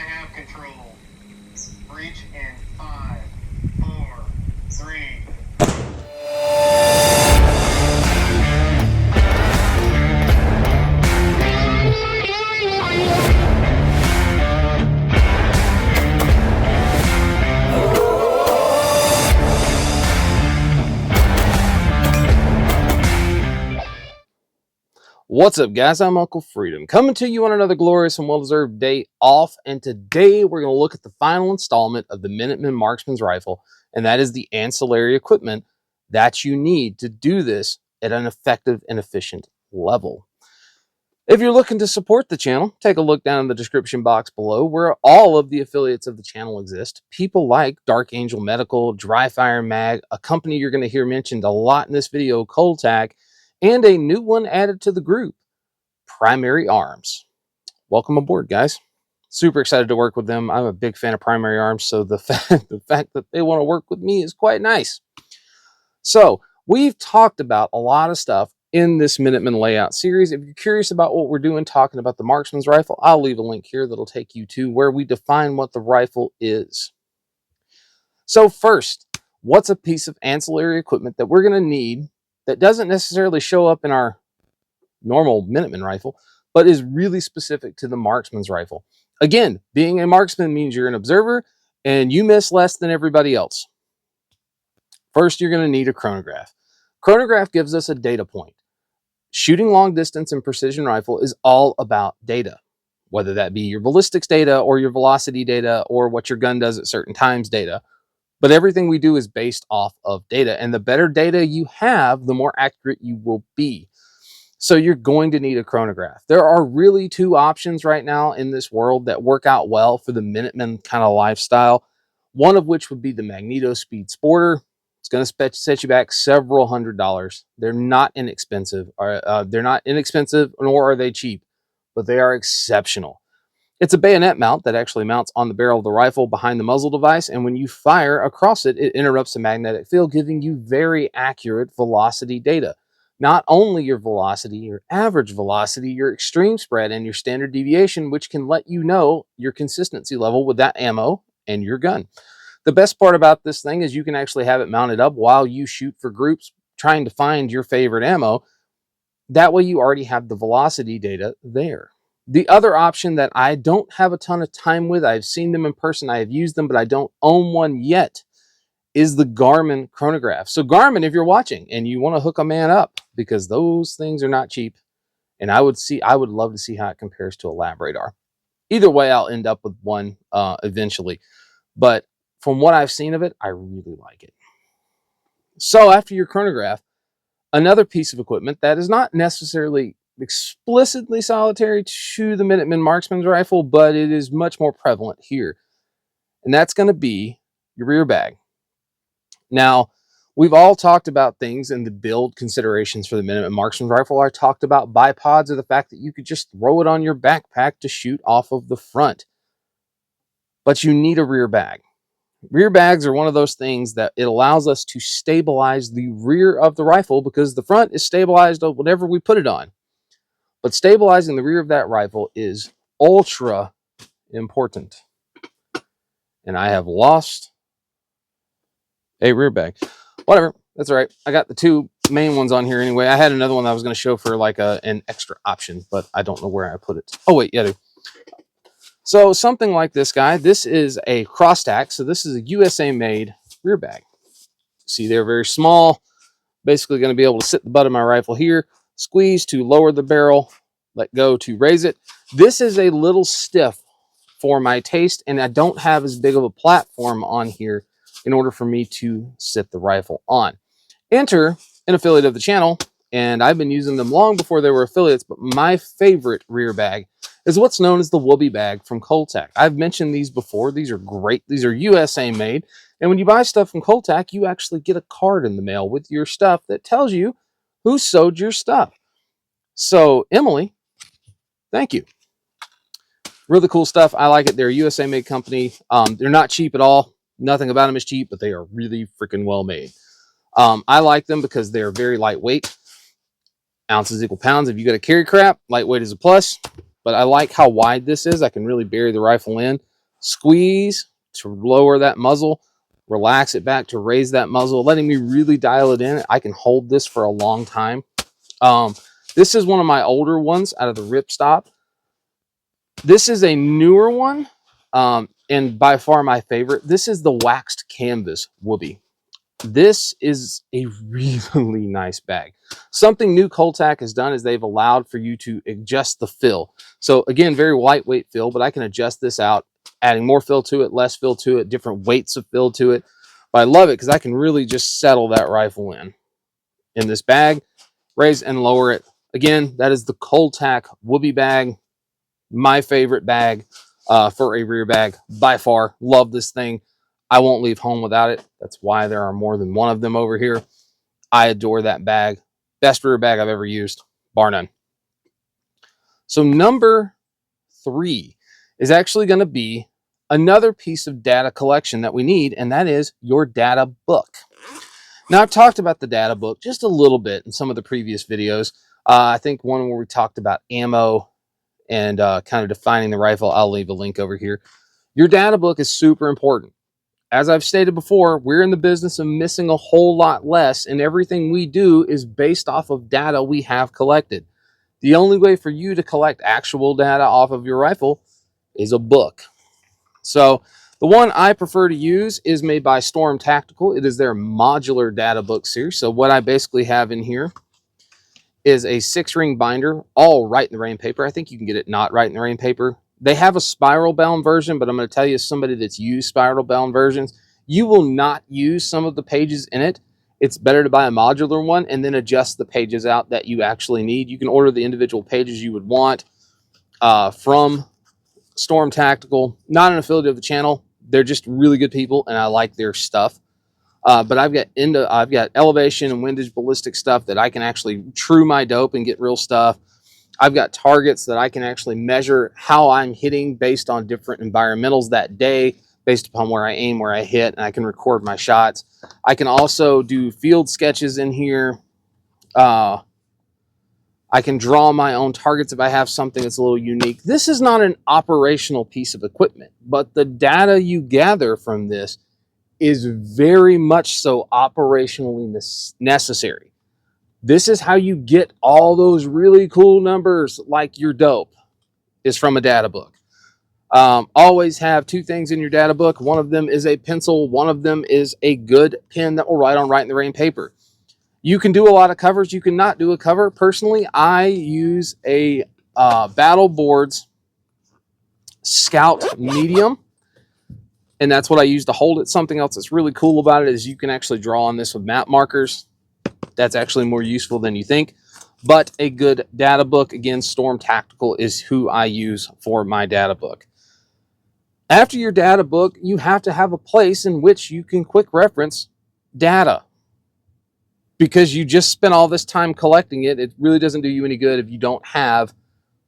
have control. Breach in 5, 4, 3. What's up, guys? I'm Uncle Freedom, coming to you on another glorious and well-deserved day off, and today we're going to look at the final installment of the Minuteman Marksman's Rifle, and that is the ancillary equipment that you need to do this at an effective and efficient level. If you're looking to support the channel, take a look down in the description box below where all of the affiliates of the channel exist. People like Dark Angel Medical, Dry Fire Mag, a company you're going to hear mentioned a lot in this video, Cuddle Bag, and a new one added to the group, Primary Arms. Welcome aboard, guys. Super excited to work with them. I'm a big fan of Primary Arms, so the fact that they want to work with me is quite nice. So we've talked about a lot of stuff in this Minuteman layout series. If you're curious about what we're doing, talking about the Marksman's Rifle, I'll leave a link here that'll take you to where we define what the rifle is. So first, what's a piece of ancillary equipment that we're going to need that doesn't necessarily show up in our normal Minuteman rifle, but is really specific to the Marksman's Rifle? Again, being a marksman means you're an observer and you miss less than everybody else. First, you're going to need a chronograph. Chronograph gives us a data point. Shooting long distance and precision rifle is all about data, whether that be your ballistics data or your velocity data or what your gun does at certain times data. But everything we do is based off of data, and the better data you have, the more accurate you will be. So you're going to need a chronograph. There are really two options right now in this world that work out well for the Minuteman kind of lifestyle. One of which would be the Magneto Speed Sporter. It's going to set you back several $100s. They're not inexpensive. They're not inexpensive, nor are they cheap, but they are exceptional. It's a bayonet mount that actually mounts on the barrel of the rifle behind the muzzle device, and when you fire across it, it interrupts the magnetic field, giving you very accurate velocity data. Not only your velocity, your average velocity, your extreme spread, and your standard deviation, which can let you know your consistency level with that ammo and your gun. The best part about this thing is you can actually have it mounted up while you shoot for groups trying to find your favorite ammo. That way you already have the velocity data there. The other option that I don't have a ton of time with, I've seen them in person, I have used them, but I don't own one yet, is the Garmin chronograph. So Garmin, if you're watching and you want to hook a man up, because those things are not cheap, and I would love to see how it compares to a lab radar. Either way, I'll end up with one eventually. But from what I've seen of it, I really like it. So after your chronograph, another piece of equipment that is not necessarily explicitly solitary to the Minuteman Marksman's Rifle, but it is much more prevalent here. And that's going to be your rear bag. Now, we've all talked about things in the build considerations for the Minuteman Marksman's Rifle. I talked about bipods, or the fact that you could just throw it on your backpack to shoot off of the front. But you need a rear bag. Rear bags are one of those things that it allows us to stabilize the rear of the rifle, because the front is stabilized on whatever we put it on. But stabilizing the rear of that rifle is ultra important. And I have lost a rear bag. Whatever, that's all right. I got the two main ones on here anyway. I had another one that I was going to show for like an extra option, but I don't know where I put it. Oh wait, yeah, I do. So something like this guy, this is a cross tack. So this is a USA made rear bag. See, they're very small. Basically going to be able to sit the butt of my rifle here, squeeze to lower the barrel, let go to raise it. This is a little stiff for my taste, and I don't have as big of a platform on here in order for me to sit the rifle on. Enter an affiliate of the channel, and I've been using them long before they were affiliates, but my favorite rear bag is what's known as the Whoopee bag from Cuddle Bag. I've mentioned these before. These are great. These are USA made. And when you buy stuff from Cuddle Bag, you actually get a card in the mail with your stuff that tells you who sewed your stuff. So, Emily, thank you. Really cool stuff. I like it. They're a USA made company. They're not cheap at all. Nothing about them is cheap, but they are really freaking well made. I like them because they're very lightweight. Ounces equal pounds. If you got to carry crap, lightweight is a plus. But I like how wide this is. I can really bury the rifle in. squeeze to lower that muzzle, relax it back to raise that muzzle, letting me really dial it in. I can hold this for a long time. This is one of my older ones out of the ripstop. This is a newer one, and by far my favorite. This is the waxed canvas whoopee. This is a really nice bag. Something new Coltac has done is they've allowed for you to adjust the fill. So again, very lightweight fill, but I can adjust this out, adding more fill to it, less fill to it, different weights of fill to it. But I love it because I can really just settle that rifle in this bag, raise and lower it. Again, that is the Coltac Whoopee bag. My favorite bag for a rear bag by far. Love this thing. I won't leave home without it. That's why there are more than one of them over here. I adore that bag. Best rear bag I've ever used, bar none. So number 3 is actually going to be another piece of data collection that we need, and that is your data book. Now, I've talked about the data book just a little bit in some of the previous videos. I think one where we talked about ammo and kind of defining the rifle. I'll leave a link over here. Your data book is super important. As I've stated before, we're in the business of missing a whole lot less, and everything we do is based off of data we have collected. The only way for you to collect actual data off of your rifle is a book. So the one I prefer to use is made by Storm Tactical. It is their modular data book series. So what I basically have in here is a 6-ring binder, all right in the rain paper. I think you can get it not right in the rain paper. They have a spiral bound version, but I'm going to tell you, as somebody that's used spiral bound versions, you will not use some of the pages in it. It's better to buy a modular one and then adjust the pages out that you actually need. You can order the individual pages you would want from Storm Tactical. Not an affiliate of the channel. They're just really good people, and I like their stuff. But I've got elevation and windage ballistic stuff that I can actually true my dope and get real stuff. I've got targets that I can actually measure how I'm hitting based on different environmentals that day, based upon where I aim, where I hit, and I can record my shots. I can also do field sketches in here. I can draw my own targets if I have something that's a little unique. This is not an operational piece of equipment, but the data you gather from this is very much so operationally necessary. This is how you get all those really cool numbers, like your dope is from a data book. Always have 2 things in your data book. One of them is a pencil. One of them is a good pen that will write on right in the rain paper. You can do a lot of covers. You can not do a cover. Personally, I use a Battle Boards Scout Medium, and that's what I use to hold it. Something else that's really cool about it is you can actually draw on this with map markers. That's actually more useful than you think. But a good data book, again, Storm Tactical is who I use for my data book. After your data book, you have to have a place in which you can quick reference data. Because you just spent all this time collecting it, it really doesn't do you any good if you don't have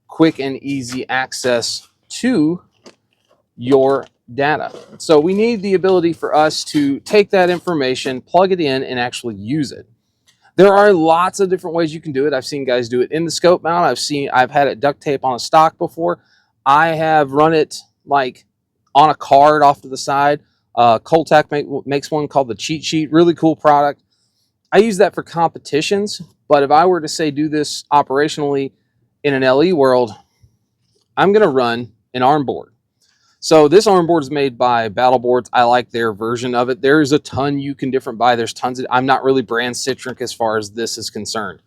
quick and easy access to your data. So we need the ability for us to take that information, plug it in, and actually use it. There are lots of different ways you can do it. I've seen guys do it in the scope mount. I've had it duct tape on a stock before. I have run it like on a card off to the side. Coltac makes one called the Cheat Sheet. Really cool product. I use that for competitions, but if I were to say do this operationally in an LE world, I'm going to run an arm board. So this arm board is made by Battle Boards. I like their version of it. There's a ton you can buy. There's tons of, I'm not really brand centric as far as this is concerned.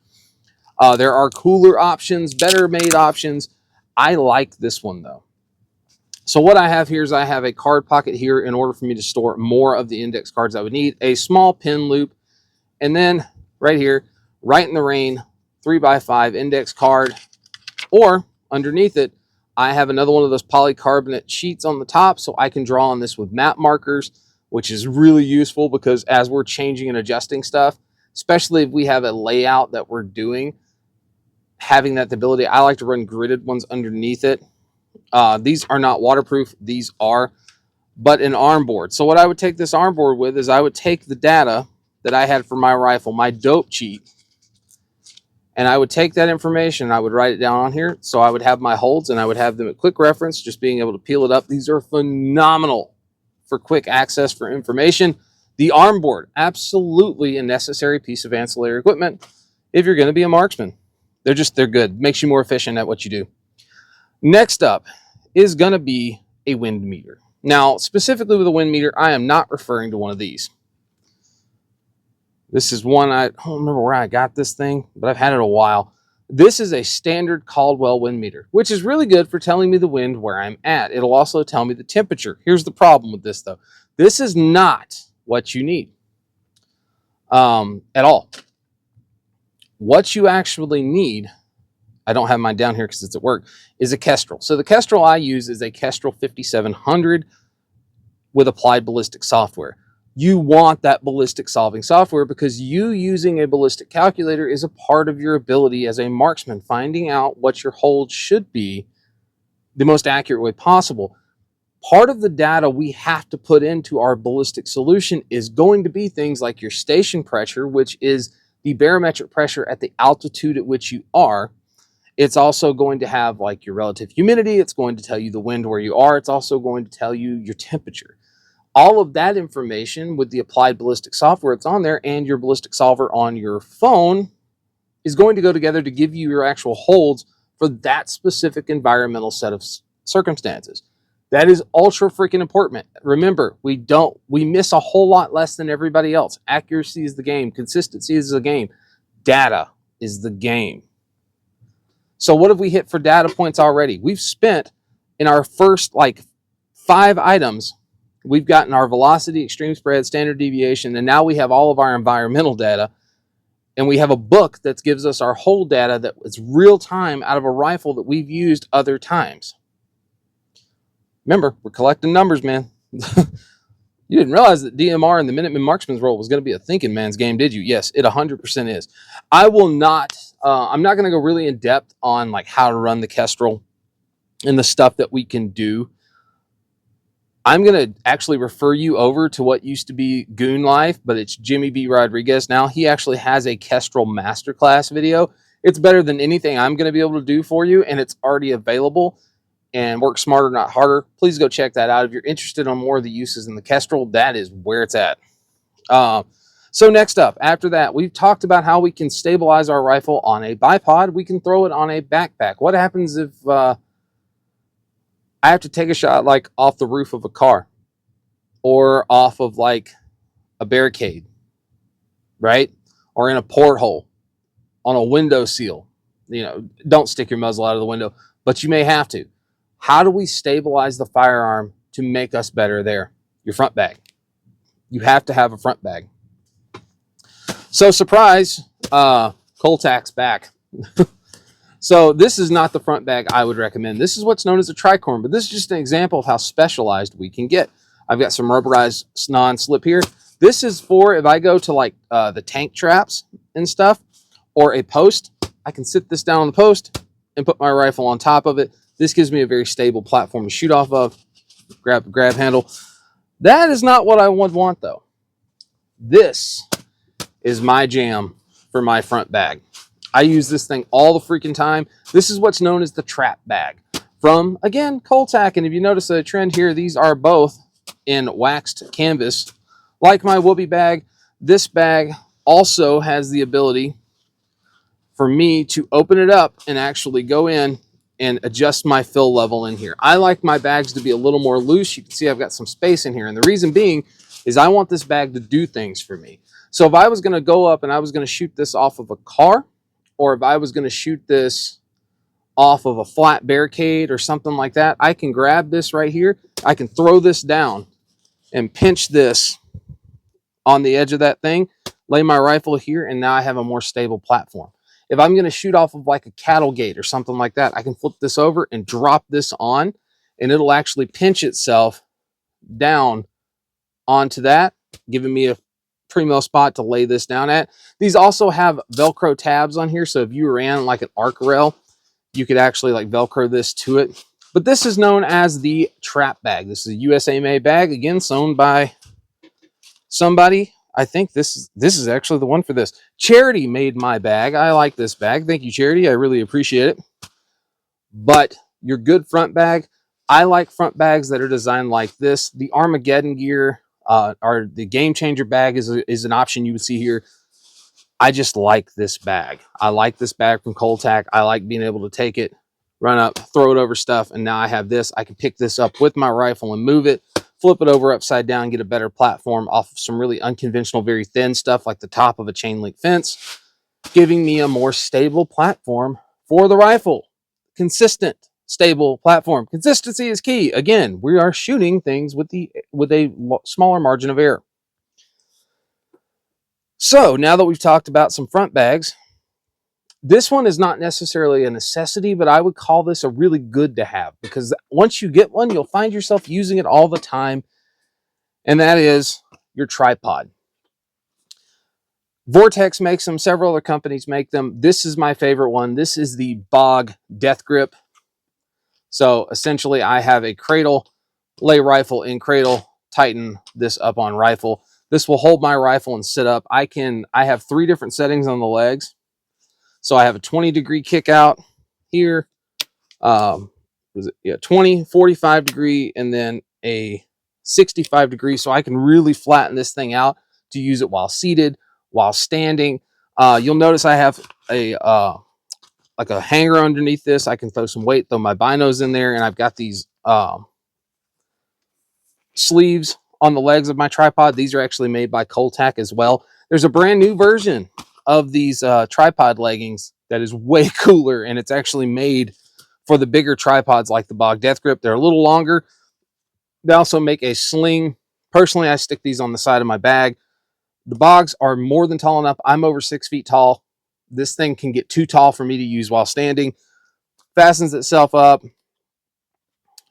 There are cooler options, better made options. I like this one though. So what I have here is I have a card pocket here in order for me to store more of the index cards I would need, a small pin loop, and then right here, right in the rain, 3x5 index card, or underneath it, I have another one of those polycarbonate sheets on the top, so I can draw on this with map markers, which is really useful because as we're changing and adjusting stuff, especially if we have a layout that we're doing, having that ability, I like to run gridded ones underneath it. These are not waterproof, these are, but an arm board. So what I would take this arm board with is I would take the data that I had for my rifle, my dope cheat, And I would take that information and I would write it down on here. So I would have my holds and I would have them at quick reference, just being able to peel it up. These are phenomenal for quick access for information. The arm board, absolutely a necessary piece of ancillary equipment if you're going to be a marksman. They're good. Makes you more efficient at what you do. Next up is going to be a wind meter. Now, specifically with a wind meter, I am not referring to one of these. This is one, I don't remember where I got this thing, but I've had it a while. This is a standard Caldwell wind meter, which is really good for telling me the wind where I'm at. It'll also tell me the temperature. Here's the problem with this, though. This is not what you need at all. What you actually need, I don't have mine down here because it's at work, is a Kestrel. So the Kestrel I use is a Kestrel 5700 with applied ballistic software. You want that ballistic solving software because you using a ballistic calculator is a part of your ability as a marksman, finding out what your hold should be the most accurate way possible. Part of the data we have to put into our ballistic solution is going to be things like your station pressure, which is the barometric pressure at the altitude at which you are. It's also going to have like your relative humidity. It's going to tell you the wind where you are. It's also going to tell you your temperature. All of that information with the applied ballistic software that's on there and your ballistic solver on your phone is going to go together to give you your actual holds for that specific environmental set of circumstances. That is ultra freaking important. Remember, we miss a whole lot less than everybody else. Accuracy is the game. Consistency is the game. Data is the game. So what have we hit for data points already? We've spent in our first 5 items, we've gotten our velocity, extreme spread, standard deviation, and now we have all of our environmental data. And we have a book that gives us our whole data that is real time out of a rifle that we've used other times. Remember, we're collecting numbers, man. You didn't realize that DMR and the Minuteman Marksman's role was going to be a thinking man's game, did you? Yes, it 100% is. I will not, I'm not going to go really in depth on how to run the Kestrel and the stuff that we can do. I'm going to actually refer you over to what used to be Goon Life, but it's Jimmy B. Rodriguez now. He actually has a Kestrel Masterclass video. It's better than anything I'm going to be able to do for you, and it's already available. And Work Smarter, Not Harder. Please go check that out. If you're interested on more of the uses in the Kestrel, that is where it's at. So next up, after that, we've talked about how we can stabilize our rifle on a bipod. We can throw it on a backpack. What happens if I have to take a shot off the roof of a car or off of a barricade, right? Or in a porthole on a window seal? Don't stick your muzzle out of the window, but you may have to. How do we stabilize the firearm to make us better there? Your front bag. You have to have a front bag. So surprise, Coltac's back. So this is not the front bag I would recommend. This is what's known as a tricorn, but this is just an example of how specialized we can get. I've got some rubberized non-slip here. This is for if I go to the tank traps and stuff, or a post, I can sit this down on the post and put my rifle on top of it. This gives me a very stable platform to shoot off of. Grab the grab handle. That is not what I would want, though. This is my jam for my front bag. I use this thing all the freaking time. This is what's known as the trap bag from, again, Coltac. And if you notice a trend here, these are both in waxed canvas. Like my Whoopee bag, this bag also has the ability for me to open it up and actually go in and adjust my fill level in here. I like my bags to be a little more loose. You can see I've got some space in here. And the reason being is I want this bag to do things for me. So if I was going to go up and I was going to shoot this off of a car, or if I was going to shoot this off of a flat barricade or something like that, I can grab this right here. I can throw this down and pinch this on the edge of that thing, lay my rifle here, and now I have a more stable platform. If I'm going to shoot off of a cattle gate or something like that, I can flip this over and drop this on, and it'll actually pinch itself down onto that, giving me a primo spot to lay this down at. These also have Velcro tabs on here, so if you ran an arc rail, you could actually Velcro this to it. But this is known as the trap bag. This is a USA made bag, again, sewn by somebody I think this is actually the one for this. Charity made my bag. I like this bag. Thank you, Charity. I really appreciate it. But your good front bag, I like front bags that are designed like this. The Armageddon gear or the Game Changer bag is an option you would see here. I just like this bag. I like this bag from Coltac. I like being able to take it, run up, throw it over stuff, and now I have this. I can pick this up with my rifle and move it, flip it over upside down, get a better platform off of some really unconventional, very thin stuff like the top of a chain link fence, giving me a more stable platform for the rifle. Consistent, stable platform. Consistency is key. Again, we are shooting things with a smaller margin of error. So now that we've talked about some front bags, this one is not necessarily a necessity, but I would call this a really good to have, because once you get one, you'll find yourself using it all the time, and that is your tripod. Vortex makes them. Several other companies make them. This is my favorite one. This is the Bog Death Grip. So essentially, I have a cradle, lay rifle in cradle, tighten this up on rifle. This will hold my rifle and sit up. I have 3 different settings on the legs. So I have a 20-degree kick out here, 20, 45 degree, and then a 65 degree. So I can really flatten this thing out to use it while seated, while standing. You'll notice I have a like a hanger underneath this. I can throw some weight, throw my binos in there, and I've got these sleeves on the legs of my tripod. These are actually made by Coltac as well. There's a brand new version of these tripod leggings that is way cooler, and it's actually made for the bigger tripods like the Bog Death Grip. They're a little longer. They also make a sling. Personally, I stick these on the side of my bag. The Bogs are more than tall enough. I'm over 6 feet tall. This thing can get too tall for me to use while standing. Fastens itself up.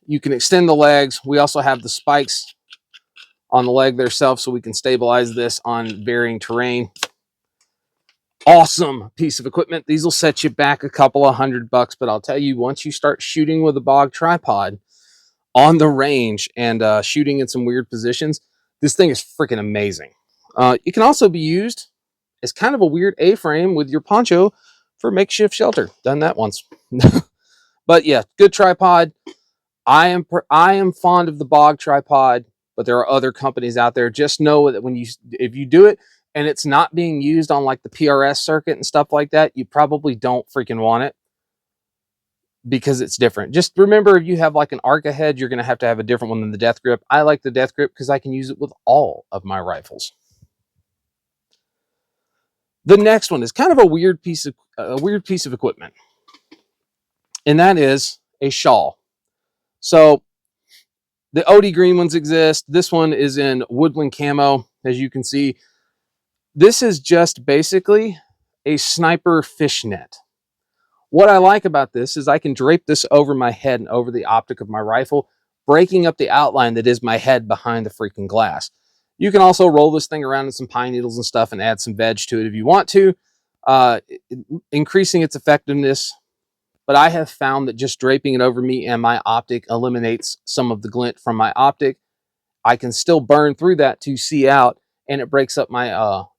You can extend the legs. We also have the spikes on the leg themselves so we can stabilize this on varying terrain. Awesome piece of equipment. These will set you back a couple of $100, but I'll tell you, once you start shooting with a Bog tripod on the range and shooting in some weird positions, this thing is freaking amazing. It can also be used as kind of a weird A-frame with your poncho for makeshift shelter. Done that once. But yeah, good tripod. I am fond of the Bog tripod, but there are other companies out there. Just know that if you do it and it's not being used on like the PRS circuit and stuff like that, you probably don't freaking want it, because it's different. Just remember, if you have like an Arca head, you're going to have a different one than the Death Grip. I like the Death Grip because I can use it with all of my rifles. The next one is kind of a weird piece of equipment, and that is a shawl. So the OD green ones exist. This one is in woodland camo, as you can see. This is just basically a sniper fishnet. What I like about this is I can drape this over my head and over the optic of my rifle, breaking up the outline that is my head behind the freaking glass. You can also roll this thing around in some pine needles and stuff and add some veg to it if you want to, increasing its effectiveness. But I have found that just draping it over me and my optic eliminates some of the glint from my optic. I can still burn through that to see out, and it breaks up my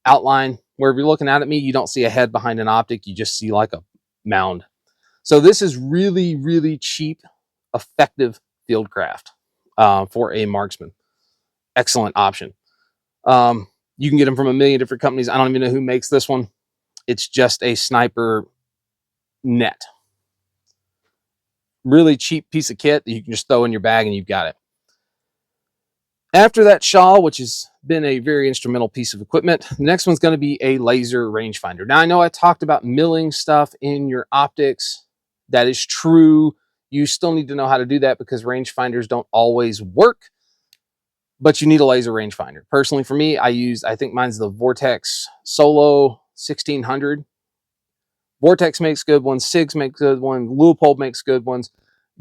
outline. Where if you're looking at me, you don't see a head behind an optic. You just see like a mound. So this is really, really cheap, effective fieldcraft for a marksman. Excellent option. You can get them from a million different companies. I don't even know who makes this one. It's just a sniper net. Really cheap piece of kit that you can just throw in your bag and you've got it. After that shawl, which has been a very instrumental piece of equipment, the next one's going to be a laser rangefinder. Now, I know I talked about milling stuff in your optics. That is true. You still need to know how to do that because rangefinders don't always work, but you need a laser rangefinder. Personally, for me, I think mine's the Vortex Solo 1600. Vortex makes good ones. SIGs makes good ones. Leupold makes good ones.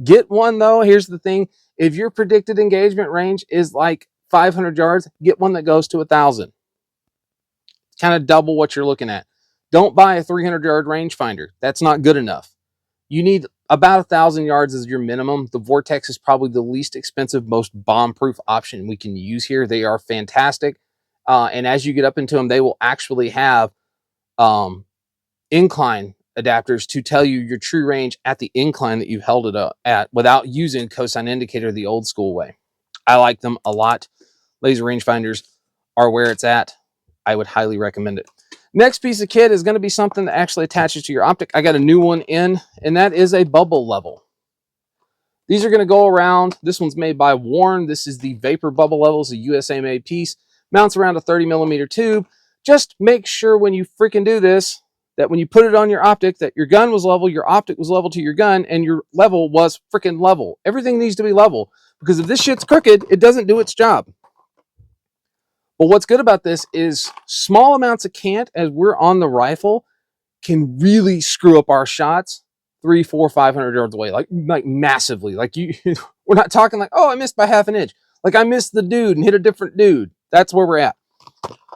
Get one, though. Here's the thing. If your predicted engagement range is like 500 yards, get one that goes to 1,000. Kind of double what you're looking at. Don't buy a 300-yard rangefinder. That's not good enough. You need about 1,000 yards as your minimum. The Vortex is probably the least expensive, most bomb-proof option we can use here. They are fantastic. And as you get up into them, they will actually have incline adapters to tell you your true range at the incline that you've held it up at without using cosine indicator the old school way. I like them a lot. Laser rangefinders are where it's at. I would highly recommend it. Next piece of kit is going to be something that actually attaches to your optic. I got a new one in, and that is a bubble level. These are going to go around. This one's made by Warren. This is the Vapor Bubble Levels, a USA made piece. Mounts around a 30 millimeter tube. Just make sure when you freaking do this, that when you put it on your optic, that your gun was level, your optic was level to your gun, and your level was freaking level. Everything needs to be level, because if this shit's crooked, it doesn't do its job. But what's good about this is small amounts of cant as we're on the rifle can really screw up our shots 300, 400, 500 yards away, like massively. Like we're not talking like, oh, I missed by half an inch. Like I missed the dude and hit a different dude. That's where we're at.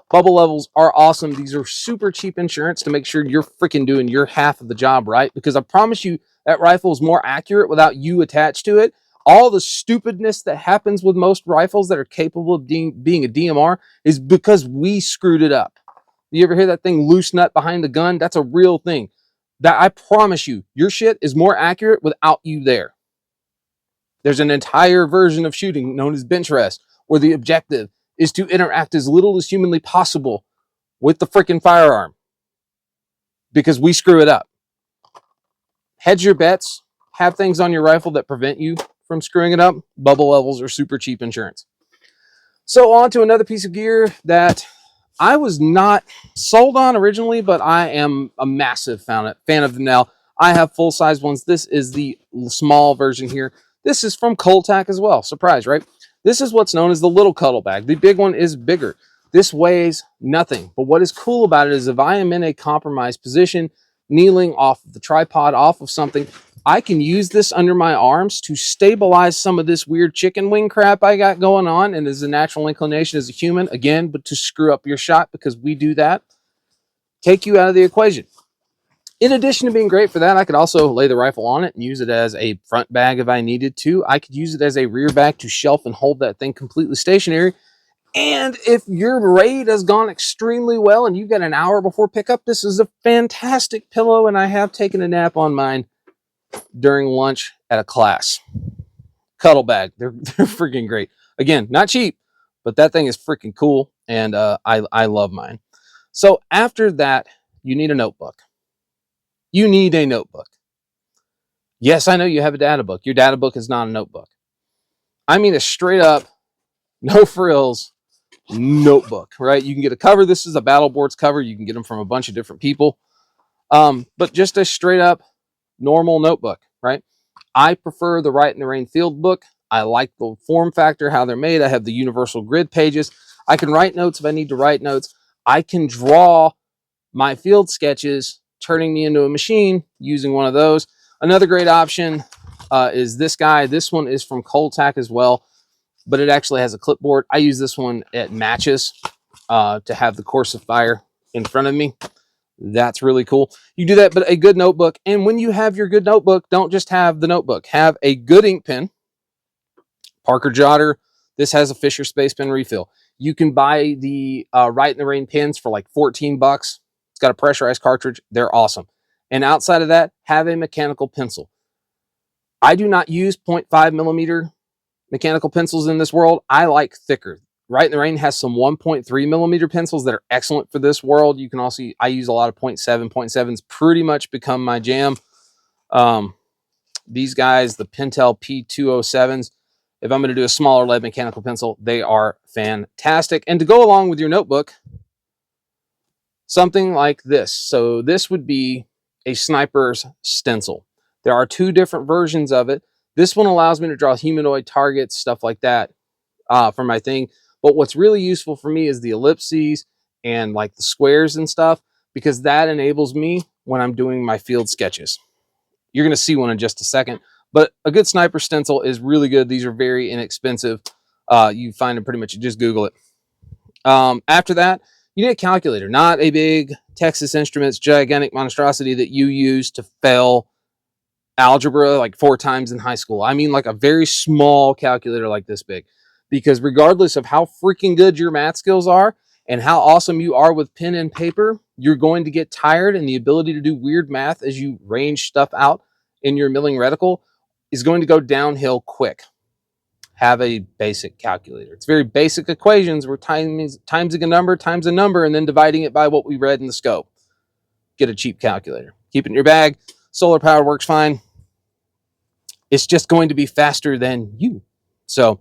Bubble levels are awesome. These are super cheap insurance to make sure you're freaking doing your half of the job right. Because I promise you that rifle is more accurate without you attached to it. All the stupidness that happens with most rifles that are capable of being a DMR is because we screwed it up. You ever hear that thing loose nut behind the gun? That's a real thing. That I promise you, your shit is more accurate without you there. There's an entire version of shooting known as bench rest, where the objective is to interact as little as humanly possible with the freaking firearm. Because we screw it up. Hedge your bets. Have things on your rifle that prevent you from screwing it up. Bubble levels are super cheap insurance. So on to another piece of gear that I was not sold on originally, but I am a massive fan of them now. I have full-size ones. This is the small version here. This is from Coltac as well. Surprise, right? This is what's known as the little Cuddle Bag. The big one is bigger. This weighs nothing. But what is cool about it is if I am in a compromised position, kneeling off of the tripod, off of something, I can use this under my arms to stabilize some of this weird chicken wing crap I got going on. And there's a natural inclination as a human, again, but to screw up your shot because we do that. Take you out of the equation. In addition to being great for that, I could also lay the rifle on it and use it as a front bag if I needed to. I could use it as a rear bag to shelf and hold that thing completely stationary. And if your raid has gone extremely well and you've got an hour before pickup, this is a fantastic pillow, and I have taken a nap on mine during lunch at a class. Cuddle Bag. They're freaking great. Again, not cheap, but that thing is freaking cool, and I love mine. So after that, you need a notebook. You need a notebook. Yes, I know you have a data book. Your data book is not a notebook. I mean a straight up, no frills notebook, right? You can get a cover. This is a Battle Boards cover. You can get them from a bunch of different people. But just a straight up normal notebook, right? I prefer the Right in the Rain field book. I like the form factor, how they're made. I have the universal grid pages. I can write notes if I need to write notes. I can draw my field sketches, turning me into a machine using one of those. Another great option is this guy. This one is from Coltac as well, but it actually has a clipboard. I use this one at matches to have the course of fire in front of me. That's really cool. You do that, but a good notebook. And when you have your good notebook, don't just have the notebook. Have a good ink pen. Parker Jotter. This has a Fisher Space Pen refill. You can buy the Right in the Rain pens for like 14 bucks. It's got a pressurized cartridge. They're awesome. And outside of that, have a mechanical pencil. I do not use 0.5 millimeter mechanical pencils in this world. I like thicker. Right in the Rain has some 1.3 millimeter pencils that are excellent for this world. You can also, I use a lot of 0.7. 0.7's pretty much become my jam. These guys, the Pentel P207s, if I'm going to do a smaller lead mechanical pencil, they are fantastic. And to go along with your notebook, something like this. So this would be a sniper's stencil. There are two different versions of it. This one allows me to draw humanoid targets, stuff like that for my thing. But what's really useful for me is the ellipses and like the squares and stuff, because that enables me when I'm doing my field sketches. You're going to see one in just a second, but a good sniper stencil is really good. These are very inexpensive. You find them pretty much, you just Google it. After that, you need a calculator, not a big Texas Instruments gigantic monstrosity that you use to fail algebra like 4 times in high school. I mean like a very small calculator like this big, because regardless of how freaking good your math skills are, and how awesome you are with pen and paper, you're going to get tired, and the ability to do weird math as you range stuff out in your milling reticle is going to go downhill quick. Have a basic calculator. It's very basic equations. We're timesing a number times a number and then dividing it by what we read in the scope. Get a cheap calculator. Keep it in your bag. Solar power works fine. It's just going to be faster than you. So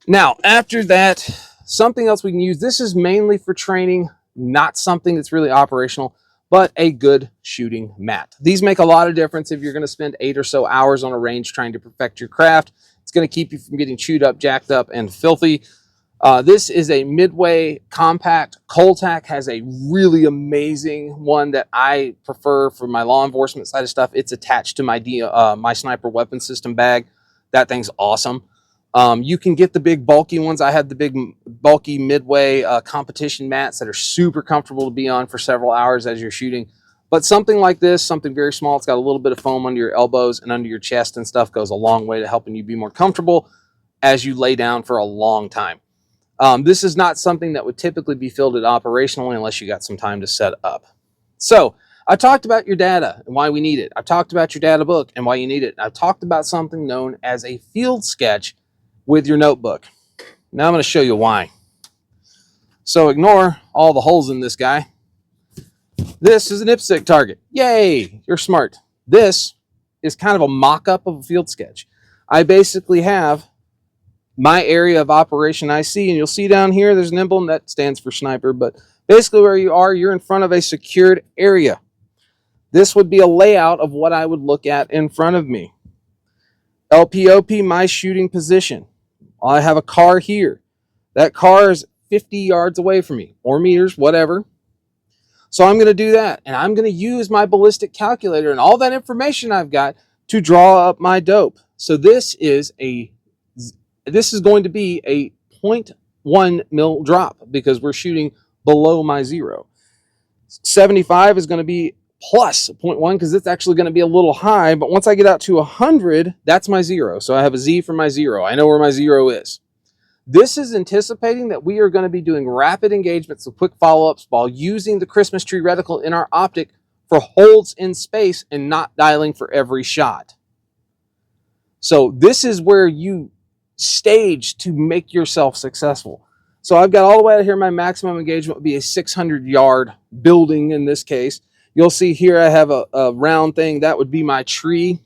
now after that, something else we can use. This is mainly for training, not something that's really operational, but a good shooting mat. These make a lot of difference if you're going to spend 8 or so hours on a range trying to perfect your craft. It's going to keep you from getting chewed up, jacked up, and filthy. This is a Midway compact. Coltac has a really amazing one that I prefer for my law enforcement side of stuff. It's attached to my sniper weapon system bag. That thing's awesome. You can get the big bulky ones. I had the big bulky Midway competition mats that are super comfortable to be on for several hours as you're shooting. But something like this, something very small, it's got a little bit of foam under your elbows and under your chest and stuff, goes a long way to helping you be more comfortable as you lay down for a long time. This is not something that would typically be fielded operationally unless you got some time to set up. So I talked about your data and why we need it. I've talked about your data book and why you need it. I've talked about something known as a field sketch with your notebook. Now I'm going to show you why. So ignore all the holes in this guy. This is an IPSC target. Yay, you're smart. This is kind of a mock-up of a field sketch. I basically have my area of operation I see, and you'll see down here there's an emblem that stands for sniper, but basically where you are, you're in front of a secured area. This would be a layout of what I would look at in front of me. LPOP, my shooting position. I have a car here. That car is 50 yards away from me, or meters, whatever. So I'm going to do that, and I'm going to use my ballistic calculator and all that information I've got to draw up my dope. So this is going to be a 0.1 mil drop because we're shooting below my 0. 75 is going to be plus 0.1 because it's actually going to be a little high, but once I get out to 100, that's my 0. So I have a Z for my 0. I know where my 0 is. This is anticipating that we are going to be doing rapid engagements with quick follow-ups while using the Christmas tree reticle in our optic for holds in space and not dialing for every shot. So this is where you stage to make yourself successful. So I've got all the way out here, my maximum engagement would be a 600-yard building in this case. You'll see here I have a round thing. That would be my tree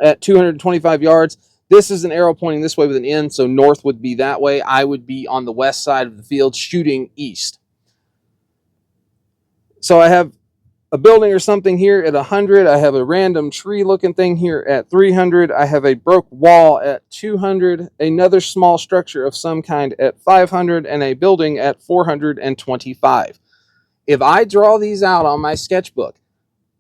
at 225 yards. This is an arrow pointing this way with an N, so north would be that way. I would be on the west side of the field shooting east. So I have a building or something here at 100. I have a random tree-looking thing here at 300. I have a broke wall at 200, another small structure of some kind at 500, and a building at 425. If I draw these out on my sketchbook,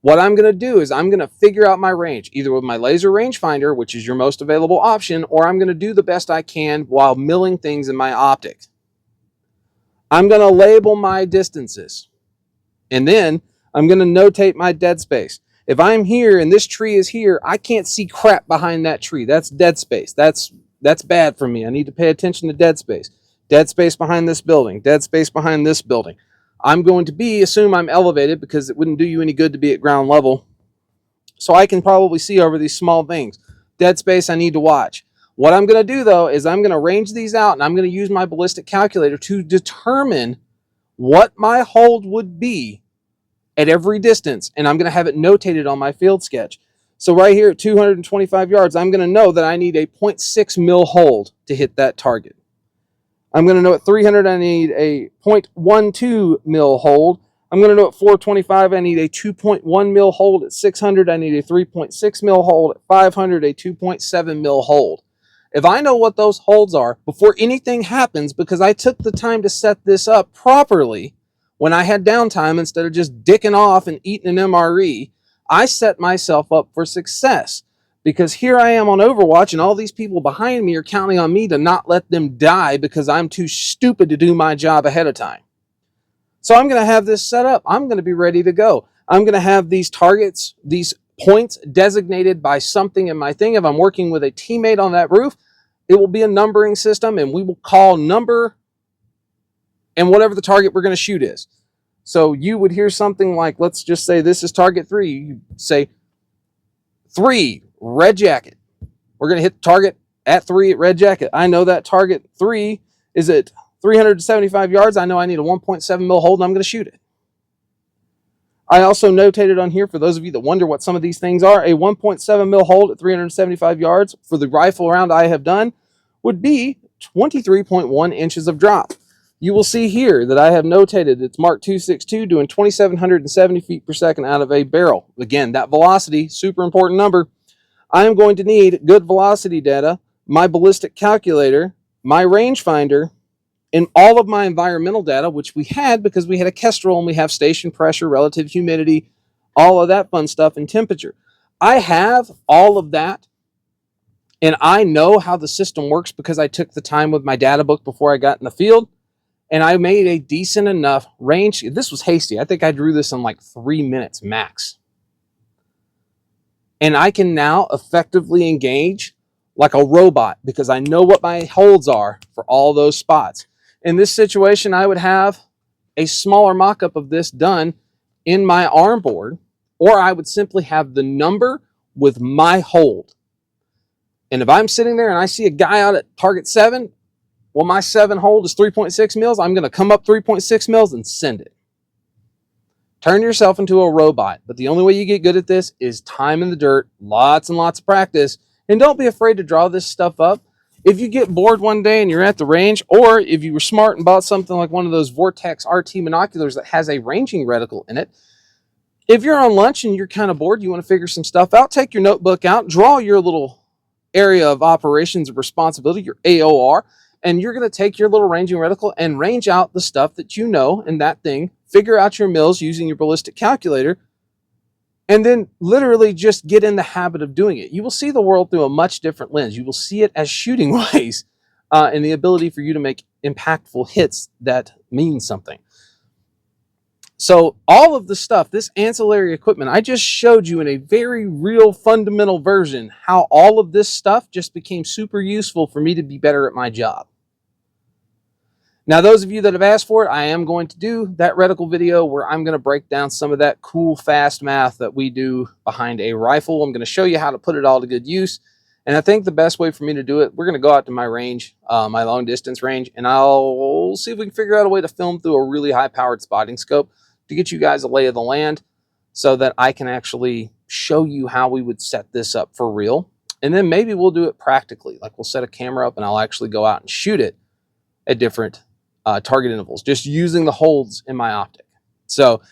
what I'm going to do is I'm going to figure out my range, either with my laser rangefinder, which is your most available option, or I'm going to do the best I can while milling things in my optic. I'm going to label my distances, and then I'm going to notate my dead space. If I'm here and this tree is here, I can't see crap behind that tree. That's dead space. That's bad for me. I need to pay attention to dead space. Dead space behind this building. Dead space behind this building. I'm going to assume I'm elevated because it wouldn't do you any good to be at ground level. So I can probably see over these small things. Dead space I need to watch. What I'm going to do though is I'm going to range these out and I'm going to use my ballistic calculator to determine what my hold would be at every distance. And I'm going to have it notated on my field sketch. So right here at 225 yards, I'm going to know that I need a 0.6 mil hold to hit that target. I'm going to know at 300 I need a 0.12 mil hold. I'm going to know at 425 I need a 2.1 mil hold. At 600 I need a 3.6 mil hold. At 500 a 2.7 mil hold. If I know what those holds are before anything happens, because I took the time to set this up properly when I had downtime instead of just dicking off and eating an MRE, I set myself up for success. Because here I am on Overwatch and all these people behind me are counting on me to not let them die because I'm too stupid to do my job ahead of time. So I'm going to have this set up. I'm going to be ready to go. I'm going to have these targets, these points designated by something in my thing. If I'm working with a teammate on that roof, it will be a numbering system and we will call number and whatever the target we're going to shoot is. So you would hear something like, let's just say this is target 3. You say 3, red jacket. We're going to hit the target at 3 at red jacket. I know that target 3 is at 375 yards. I know I need a 1.7 mil hold, and I'm going to shoot it. I also notated on here, for those of you that wonder what some of these things are, a 1.7 mil hold at 375 yards for the rifle round I have done would be 23.1 inches of drop. You will see here that I have notated it's Mark 262 doing 2,770 feet per second out of a barrel. Again, that velocity, super important number. I am going to need good velocity data, my ballistic calculator, my rangefinder, and all of my environmental data, which we had because we had a Kestrel and we have station pressure, relative humidity, all of that fun stuff, and temperature. I have all of that, and I know how the system works because I took the time with my data book before I got in the field, and I made a decent enough range. This was hasty. I think I drew this in like 3 minutes max. And I can now effectively engage like a robot because I know what my holds are for all those spots. In this situation, I would have a smaller mock-up of this done in my arm board, or I would simply have the number with my hold. And if I'm sitting there and I see a guy out at target 7, well, my 7 hold is 3.6 mils. I'm going to come up 3.6 mils and send it. Turn yourself into a robot. But the only way you get good at this is time in the dirt, lots and lots of practice. And don't be afraid to draw this stuff up. If you get bored one day and you're at the range, or if you were smart and bought something like one of those Vortex RT binoculars that has a ranging reticle in it, if you're on lunch and you're kind of bored, you want to figure some stuff out, take your notebook out, draw your little area of operations of responsibility, your AOR, and you're going to take your little ranging reticle and range out the stuff that you know in that thing, figure out your mils using your ballistic calculator, and then literally just get in the habit of doing it. You will see the world through a much different lens. You will see it as shooting ways and the ability for you to make impactful hits that mean something. So all of the stuff, this ancillary equipment, I just showed you in a very real fundamental version how all of this stuff just became super useful for me to be better at my job. Now, those of you that have asked for it, I am going to do that reticle video where I'm going to break down some of that cool, fast math that we do behind a rifle. I'm going to show you how to put it all to good use. And I think the best way for me to do it, we're going to go out to my range, my long distance range, and I'll see if we can figure out a way to film through a really high-powered spotting scope to get you guys a lay of the land so that I can actually show you how we would set this up for real. And then maybe we'll do it practically. Like we'll set a camera up and I'll actually go out and shoot it at different target intervals, just using the holds in my optic. So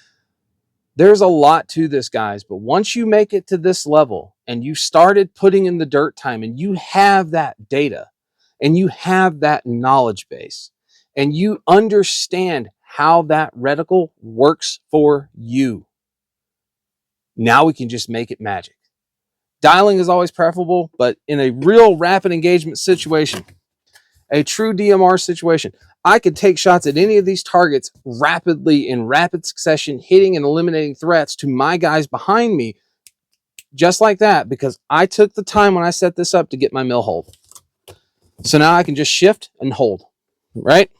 there's a lot to this, guys, but once you make it to this level and you started putting in the dirt time and you have that data and you have that knowledge base and you understand how that reticle works for you, now we can just make it magic. Dialing is always preferable, but in a real rapid engagement situation, a true DMR situation, I could take shots at any of these targets rapidly in rapid succession, hitting and eliminating threats to my guys behind me, just like that, because I took the time when I set this up to get my mill hold. So now I can just shift and hold, right?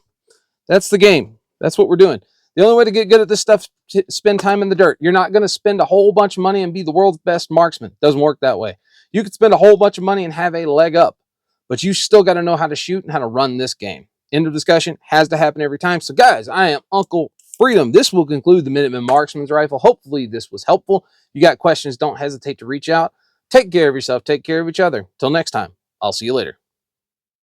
That's the game. That's what we're doing. The only way to get good at this stuff is to spend time in the dirt. You're not going to spend a whole bunch of money and be the world's best marksman. It doesn't work that way. You could spend a whole bunch of money and have a leg up, but you still got to know how to shoot and how to run this game. End of discussion. Has to happen every time. So guys, I am Uncle Freedom. This will conclude the Minuteman Marksman's Rifle. Hopefully this was helpful. If you got questions, don't hesitate to reach out. Take care of yourself. Take care of each other. Till next time, I'll see you later.